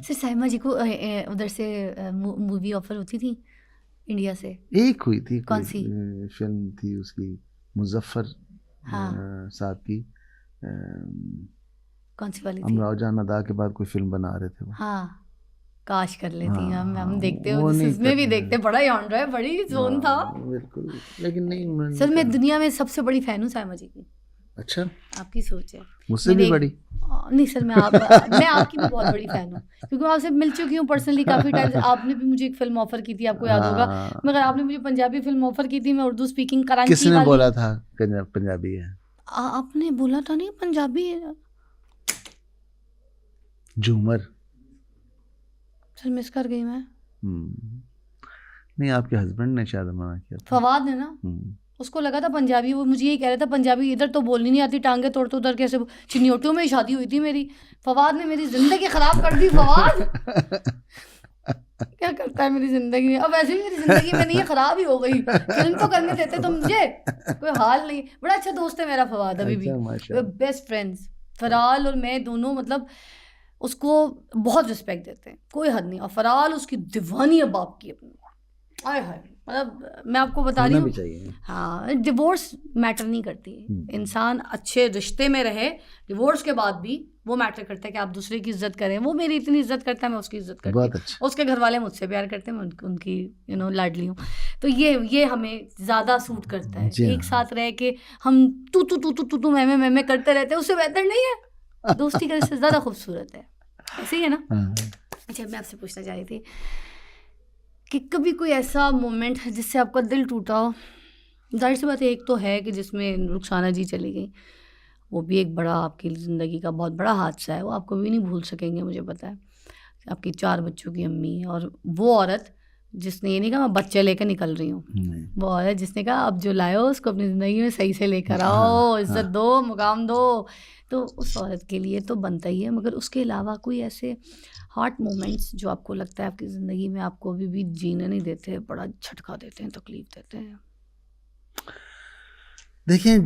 Sir Saima जी को उधर से मूवी ऑफर होती थी इंडिया से? एक हुई थी, कौन कोई सी? फिल्म थी उसकी, मुजफ्फर हाँ, साहब की। कौन सी वाली थी? अमराव जान अदा के बाद कोई फिल्म बना रहे थे वो। हाँ, काश कर लेती हैं। हाँ हाँ, हम देखते हो वो नहीं उसमें भी करना देखते, है। बड़ा यॉन्डर है, बड़ी जोन था। हाँ बिल्कुल, लेकिन नहीं, मैं नहीं सर मैं करना। दुनिया में सबसे बड़ी फैन हूँ साइमा जी की। अच्छा, आपकी सोच है। मुझसे मैंने भी बड़ी। नहीं सर, मैं आपकी भी बहुत बड़ी फैन हूँ, क्योंकि मैं आपसे मिल चुकी हूँ पर्सनली काफ़ी टाइम्स। आपने भी मुझे एक फिल्म ऑफर की थी, आपको याद होगा। हाँ, मगर आपने मुझे पंजाबी फिल्म ऑफर की थी, मैं उर्दू स्पीकिंग कराची किसने वाली। बोला था पंजाबी है? आपने बोला था नहीं पंजाबी है। झूमर। सर मिस कर गई मैं। नहीं, आपके हस्बैंड ने शायद मना किया था। फवाद है ना, उसको लगा था पंजाबी, वो मुझे यही कह रहा था पंजाबी इधर तो बोलनी नहीं आती, टांगे तोड़ तो उधर कैसे। चिन्योटियों में ही शादी हुई थी मेरी। फवाद ने मेरी जिंदगी खराब कर दी। फवाद क्या करता है मेरी जिंदगी में? अब वैसे भी मेरी जिंदगी में नहीं है, खराब ही हो गई। फिल्म तो करने देते तो मुझे, कोई हाल नहीं। बड़ा अच्छा दोस्त है मेरा फवाद अभी भी, अच्छा, माशाल्लाह। Best friends. फराल और मैं दोनों मतलब उसको बहुत रिस्पेक्ट देते हैं, कोई हद नहीं। और फराल उसकी दीवानी है बाप की अपनी। आय हाय, मतलब मैं आपको बता रही होना भी हूँ। चाहिए। हाँ, डिवोर्स मैटर नहीं करती। इंसान अच्छे रिश्ते में रहे, डिवोर्स के बाद भी वो मैटर करता है कि आप दूसरे की इज्जत करें। वो मेरी इतनी इज्जत करता है, मैं उसकी इज्जत करती बहुत हूँ। अच्छा। उसके घर वाले मुझसे प्यार करते हैं, मैं उनकी लाडली हूँ। तो ये हमें ज़्यादा सूट करता है। जी एक हाँ। साथ रह के हम तू मैं करते रहते हैं, उससे बेहतर नहीं है। दोस्ती का रिश्ता ज़्यादा खूबसूरत है। ऐसे ही है ना? हाँ। अच्छा, मैं आपसे पूछना चाह रही थी कि कभी कोई ऐसा मोमेंट है जिससे आपका दिल टूटा हो? ज़ाहिर सी बात है, एक तो है कि जिसमें रुखसाना जी चली गई, वो भी एक बड़ा आपकी ज़िंदगी का बहुत बड़ा हादसा है, वो आप कभी नहीं भूल सकेंगे, मुझे पता है। आपकी 4 बच्चों की अम्मी है, और वो औरत जिसने ये नहीं कहा मैं बच्चे लेकर निकल रही हूँ, वो औरत जिसने कहा अब जो लाए हो उसको अपनी ज़िंदगी में सही से लेकर आओ, इज़्ज़त दो, मुकाम दो। तो उस औरत के लिए तो बनता ही है। मगर उसके अलावा कोई ऐसे हॉट मोमेंट्स जो आपको लगता है आपकी ज़िंदगी में आपको अभी भी जीने नहीं देते, बड़ा झटका देते हैं, तकलीफ़ देते हैं? देखिए,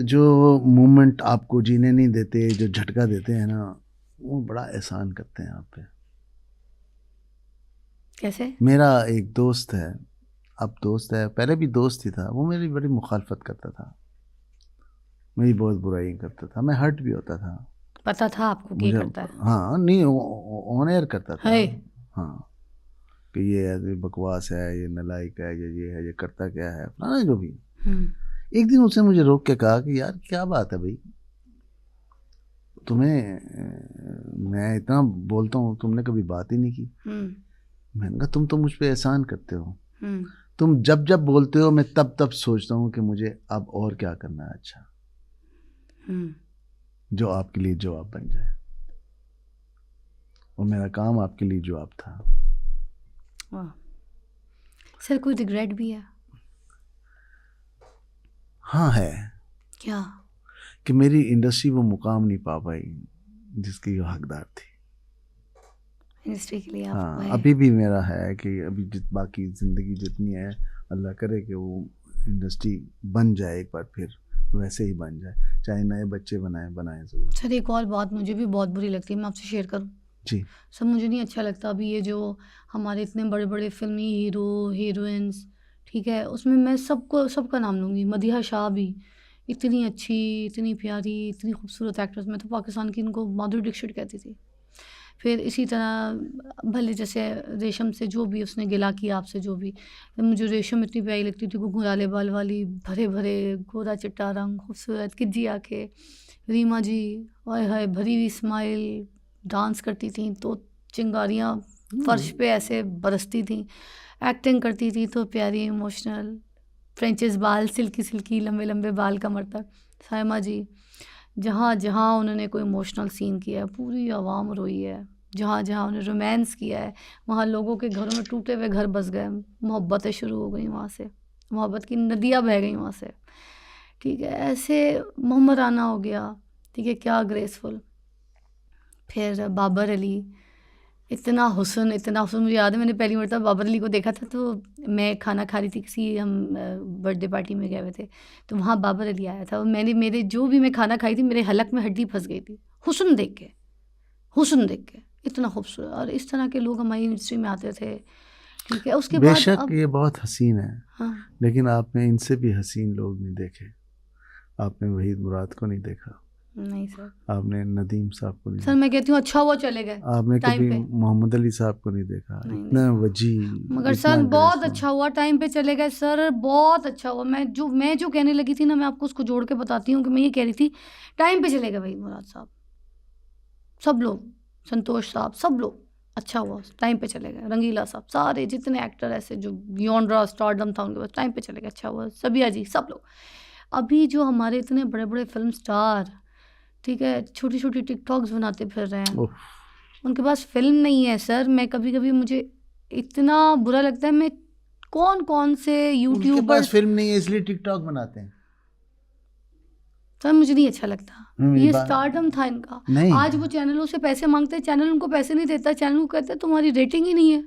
जो मोमेंट आपको जीने नहीं देते, जो झटका देते हैं ना, वो बड़ा एहसान करते हैं आप पे। कैसे? मेरा एक दोस्त है, अब दोस्त है, पहले भी दोस्त ही था। वो मेरी बड़ी मुखालफत करता था, मेरी बहुत बुराई करता था, मैं हर्ट भी होता था। पता था आपको कि ये मुझे, करता है? हाँ नहीं, ऑन एयर करता था। हाय! हाँ, कि ये ऐसे बकवास है, ये नालायक है, ये है, ये करता क्या है, फलाना जो भी। एक दिन उसने मुझे रोक के कहा कि यार क्या बात है भाई, मैं इतना बोलता हूँ, तुमने कभी बात ही नहीं की। मैंने कहा तुम तो मुझ पे एहसान करते हो, तुम जब जब बोलते हो मैं तब तब सोचता हूँ कि मुझे अब और क्या करना है अच्छा, जो आपके लिए जवाब बन जाए। और मेरा काम आपके लिए जवाब था। वाह! सर कोई रिग्रेट भी है? हाँ है, क्या? कि मेरी इंडस्ट्री वो मुकाम नहीं पा पाई जिसकी वो हकदार थी। इंडस्ट्री के लिए आप हाँ, गए? अभी भी मेरा है कि अभी बाकी ज़िंदगी जितनी है, अल्लाह करे कि वो इंडस्ट्री बन जाए एक बार, फिर वैसे ही बन जाए, चाहे नए बच्चे बनाए ज़रूर। सर एक और बात मुझे भी बहुत बुरी लगती है, मैं आपसे शेयर करूं? जी। सर मुझे नहीं अच्छा लगता अभी ये जो हमारे इतने बड़े बड़े फिल्मी हीरो हीरोइंस, ठीक है, उसमें मैं सबका नाम लूँगी, मदीहा शाह भी इतनी अच्छी, इतनी प्यारी, इतनी खूबसूरत एक्ट्रेस। मैं तो पाकिस्तान की इनको माधुरी दीक्षित कहती थी। फिर इसी तरह भले जैसे रेशम से जो भी उसने गिला किया आपसे, जो भी, मुझे रेशम इतनी प्यारी लगती थी, घुंघराले बाल वाली, भरे भरे गोरा चिट्टा रंग, खूबसूरत किज्जी आंखें। रीमा जी, हाय हाय, भरी हुई स्माइल, डांस करती थी तो चिंगारियाँ फर्श पे ऐसे बरसती थी, एक्टिंग करती थी तो प्यारी, इमोशनल, फ्रेंचेस बाल, सिल्की सिल्की लंबे लंबे बाल कमर तक। सायमा जी, जहाँ जहाँ उन्होंने कोई इमोशनल सीन किया है पूरी आवाम रोई है। जहाँ जहाँ उन्होंने रोमांस किया है वहाँ लोगों के घरों में टूटे हुए घर बस गए, मोहब्बतें शुरू हो गई वहाँ से, मोहब्बत की नदियाँ बह गई वहाँ से, ठीक है। ऐसे मोहम्मद राना हो गया, ठीक है, क्या ग्रेसफुल। फिर बाबर अली, इतना हुस्न, इतना हुस्न। मुझे याद है मैंने पहली मरतबा बाबर अली को देखा था, तो मैं खाना खा रही थी, किसी हम बर्थडे पार्टी में गए हुए थे, तो वहाँ बाबर अली आया था। और मेरे जो भी मैं खाना खाई थी, मेरे हलक में हड्डी फंस गई थी हुस्न देख के, हुस्न देख के। इतना खूबसूरत, और इस तरह के लोग हमारी इंडस्ट्री में आते थे, ठीक है। उसके बाद बेशक अब ये बहुत हसीन है, हाँ लेकिन आपने इनसे भी हसीन लोग नहीं देखे। आपने वहीद मुराद को नहीं देखा, नहीं सर, आपने नदीम साहब को नहीं सर मैं कहती हूँ अच्छा हुआ चले गए देखा, आपने टाइम कभी पे। मोहम्मद अली साहब को नहीं देखा। नहीं इतना नहीं, वजी, मगर इतना सर बहुत ग्रेसफुल। अच्छा हुआ टाइम पे चले गए सर, बहुत अच्छा हुआ। मैं जो कहने लगी थी ना, मैं आपको उसको जोड़ के बताती हूँ कि मैं ये कह रही थी टाइम पे चले गए वहीद मुराद साहब, सब लोग, संतोष साहब, सब लोग, अच्छा हुआ टाइम पे चले गए। रंगीला साहब, सारे जितने एक्टर ऐसे जो बियॉन्ड स्टारडम था उनके पास, टाइम पे चले गए, अच्छा हुआ। सबिया जी, सब लोग। अभी जो हमारे इतने बड़े बड़े फिल्म स्टार, ठीक है, छोटी छोटी टिकटॉक्स बनाते फिर रहे हैं, उफ, उनके पास फिल्म नहीं है सर। मैं कभी कभी मुझे इतना बुरा लगता है, मैं कौन कौन से उनके पास यूट्यूबर्स, फिल्म नहीं है इसलिए टिकटॉक बनाते हैं। सर मुझे नहीं अच्छा लगता। मेरी ये बात स्टारडम था इनका, नहीं, आज वो चैनलों से पैसे मांगते हैं, चैनल उनको पैसे नहीं देता, चैनल को कहते हैं तुम्हारी रेटिंग ही नहीं है।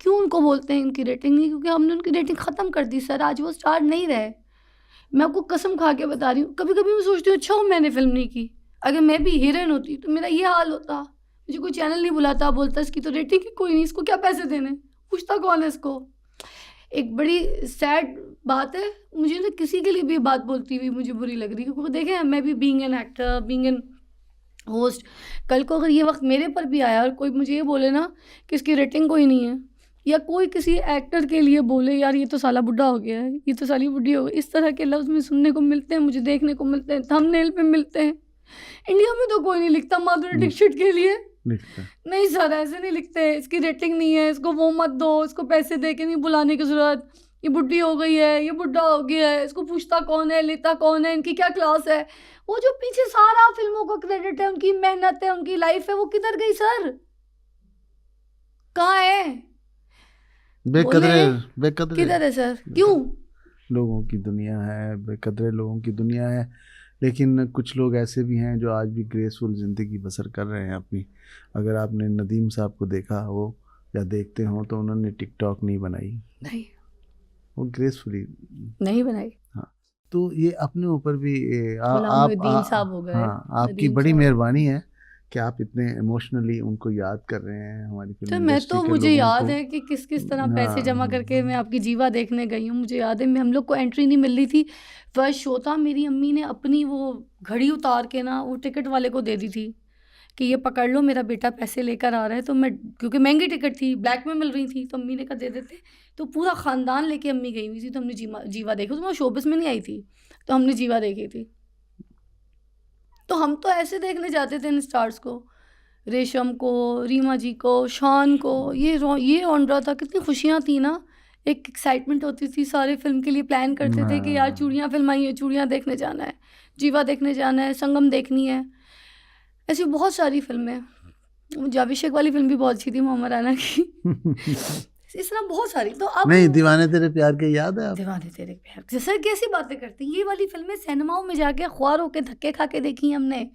क्यों उनको बोलते हैं इनकी रेटिंग नहीं? क्योंकि हमने उनकी रेटिंग ख़त्म कर दी सर, आज वो स्टार नहीं रहे। मैं आपको कसम खा के बता रही हूँ, कभी कभी मैं सोचती हूँ अच्छा हूँ मैंने फिल्म नहीं की, अगर मैं भी हीरोइन होती तो मेरा ये हाल होता। मुझे कोई चैनल नहीं बुलाता, बोलता इसकी तो रेटिंग ही कोई नहीं, इसको क्या पैसे देने, पूछता कौन है इसको। एक बड़ी सैड बात है, मुझे ना किसी के लिए भी बात बोलती हुई मुझे बुरी लग रही है, क्योंकि देखें मैं भी being an actor, being an host, कल को अगर ये वक्त मेरे पर भी आया और कोई मुझे ये बोले ना कि इसकी रेटिंग कोई नहीं है, या कोई किसी एक्टर के लिए बोले यार ये तो साला बुढ़ा हो गया है, ये तो साली बुढ़ी हो गई, इस तरह के लफ्ज़ में सुनने को मिलते हैं, मुझे देखने को मिलते हैं, थंबनेल पे मिलते हैं। इंडिया में तो कोई नहीं लिखता माधुरी दीक्षित के लिए, लिखता है। नहीं सर ऐसे नहीं लिखते, इसकी रेटिंग नहीं है, इसको वो मत दो, इसको पैसे दे के नहीं बुलाने की ज़रूरत, ये बुढ़ी हो गई है, ये बुढ़ा हो गया है, इसको पूछता कौन है, लेता कौन है, इनकी क्या क्लास है। वो जो पीछे सारा फिल्मों का क्रेडिट है, उनकी मेहनत है, उनकी लाइफ है, वो किधर गई सर, कहाँ है? बेकदरे बोले बेकदरे किधर है सर, क्यों? लोगों की दुनिया है, बेकदरे लोगों की दुनिया है। लेकिन कुछ लोग ऐसे भी हैं जो आज भी ग्रेसफुल ज़िंदगी बसर कर रहे हैं अपनी। अगर आपने नदीम साहब को देखा हो या देखते हो तो उन्होंने टिकटॉक नहीं बनाई, नहीं, वो ग्रेसफुली नहीं बनाई। हाँ। तो ये अपने ऊपर भी गुलाम मोहिउद्दीन साहब हो गए, हाँ, आपकी नदीम बड़ी साहब। मेहरबानी है कि आप इतने इमोशनली उनको याद कर रहे हैं, हमारी तो फिल्म मैं इंडस्ट्री तो के मुझे लोगों याद को। है कि किस किस तरह पैसे जमा हाँ, करके मैं आपकी जीवा देखने गई हूँ, मुझे याद है मैं, हम लोग को एंट्री नहीं मिल रही थी, फर्स्ट शो था, मेरी अम्मी ने अपनी वो घड़ी उतार के ना वो टिकट वाले को दे दी थी कि ये पकड़ लो मेरा बेटा पैसे लेकर आ रहा है। तो मैं, क्योंकि महंगी टिकट थी, ब्लैक में मिल रही थी, तो अम्मी ने कहा दे देते। तो पूरा ख़ानदान लेके अम्मी गई हुई थी, तो हमने जीवा देखी, तो मैं शोबिस में नहीं आई थी, तो हमने जीवा देखी थी। तो हम तो ऐसे देखने जाते थे इन स्टार्स को, रेशम को, रीमा जी को, शान को, ये ऑन रहा था, कितनी खुशियाँ थी ना, एक एक्साइटमेंट होती थी, सारे फिल्म के लिए प्लान करते थे कि यार चूड़ियाँ फिल्म आई है, चूड़ियाँ देखने जाना है, जीवा देखने जाना है, संगम देखनी है, ऐसी बहुत सारी फिल्में। मुझे अभिषेक वाली फिल्म भी बहुत अच्छी थी मोहम्मद राना की इस तरह बहुत सारी। तो अब नहीं, दीवाने तेरे प्यार के याद है आप? दीवाने तेरे प्यार के, सर कैसी बातें करते हैं, ये वाली फिल्में सिनेमाओं में जाके ख्वार होके धक्के खा के देखी हमने।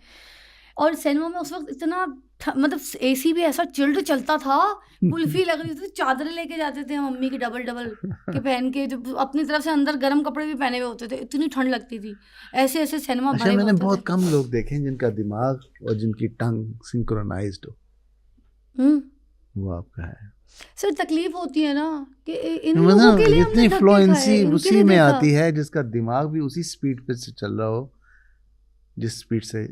और सिनेमा में उस वक्त इतना मतलब एसी भी ऐसा चिल्ड चलता था, कुल्फी लग रही थी, चादरें लेके जाते थे हम मम्मी की डबल डबल के पहन के, जो अपनी तरफ से अंदर गर्म कपड़े भी पहने हुए होते थे, इतनी ठंड लगती थी, ऐसे ऐसे सिनेमा अच्छा, भरे मैंने होते बहुत थे। कम लोग देखे हैं जिनका दिमाग और जिनकी टंग सिंक्रोनाइज्ड हो। वो आपका है सर, तकलीफ होती है ना कि इन लोगों मतलब के लिए इतनी हमने धक्के फ्लुएंसी खाए, इनके उसी लिए में देखा। आती है जिसका दिमाग भी उसी स्पीड पे से चल रहा हो जिस स्पीड से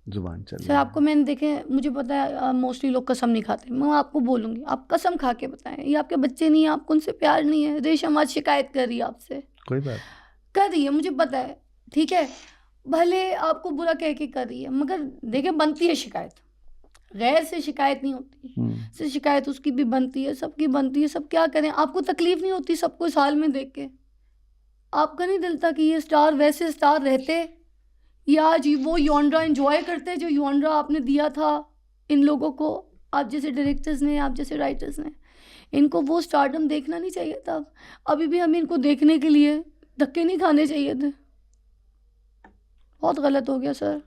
जुबान चल सर रही आपको मैंने देखे, मुझे पता है मोस्टली लोग कसम नहीं खाते, मैं आपको बोलूँगी आप कसम खा के बताएं, ये आपके बच्चे नहीं है, आपको उनसे प्यार नहीं है। रेशम आज शिकायत कर रही है आपसे, कोई बात कर रही है, मुझे पता है, ठीक है, भले आपको बुरा कह के कर रही है, मगर देखें बनती है शिकायत, गैर से शिकायत नहीं होती, से शिकायत उसकी भी बनती है, सबकी बनती है। सब क्या करें, आपको तकलीफ नहीं होती सबको इस हाल में देख के? आपका नहीं दिल था कि ये स्टार वैसे स्टार रहते, या आज वो यॉन्ड्रा एंजॉय करते जो यॉन्ड्रा आपने दिया था इन लोगों को, आप जैसे डायरेक्टर्स ने, आप जैसे राइटर्स ने? इनको वो स्टारडम देखना नहीं चाहिए था, अभी भी हमें इनको देखने के लिए धक्के नहीं खाने चाहिए थे। बहुत गलत हो गया सर,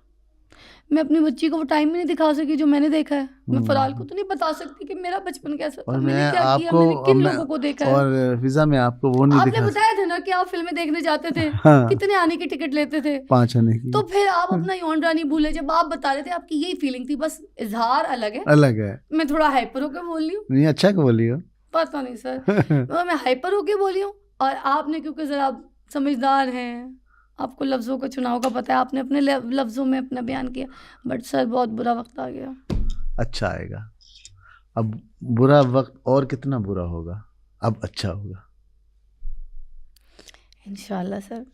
मैं अपनी बच्ची को वो टाइम भी नहीं दिखा सकी जो मैंने देखा है। मैं फराल को हम्म। तो नहीं बता सकती कि मेरा बचपन कैसा था, और मैंने मैं क्या किया, आपको मैंने किन मैं लोगों को देखा है। और फिजा मैं आपको वो नहीं आपने दिखा बताया था ना कि आप फिल्में देखने जाते थे, हाँ कितने आने की टिकट लेते थे, 5 आने की। तो फिर आप अपना यौन रानी भूले। जब आप बता रहे थे आपकी यही फीलिंग थी, बस इजहार अलग है। अलग है। मैं थोड़ा हाइपर होकर बोल रही हूँ, नहीं अच्छा क्यों बोली हो? पता नहीं सर, मैं हाइपर होके बोली हूँ। और आपने क्योंकि जरा आप समझदार हैं, आपको लफ्ज़ों का चुनाव का पता है, आपने अपने लफ्ज़ों में अपना बयान किया। बट सर बहुत बुरा वक्त आ गया। अच्छा आएगा। अब बुरा वक्त और कितना बुरा होगा, अब अच्छा होगा इंशाल्लाह सर।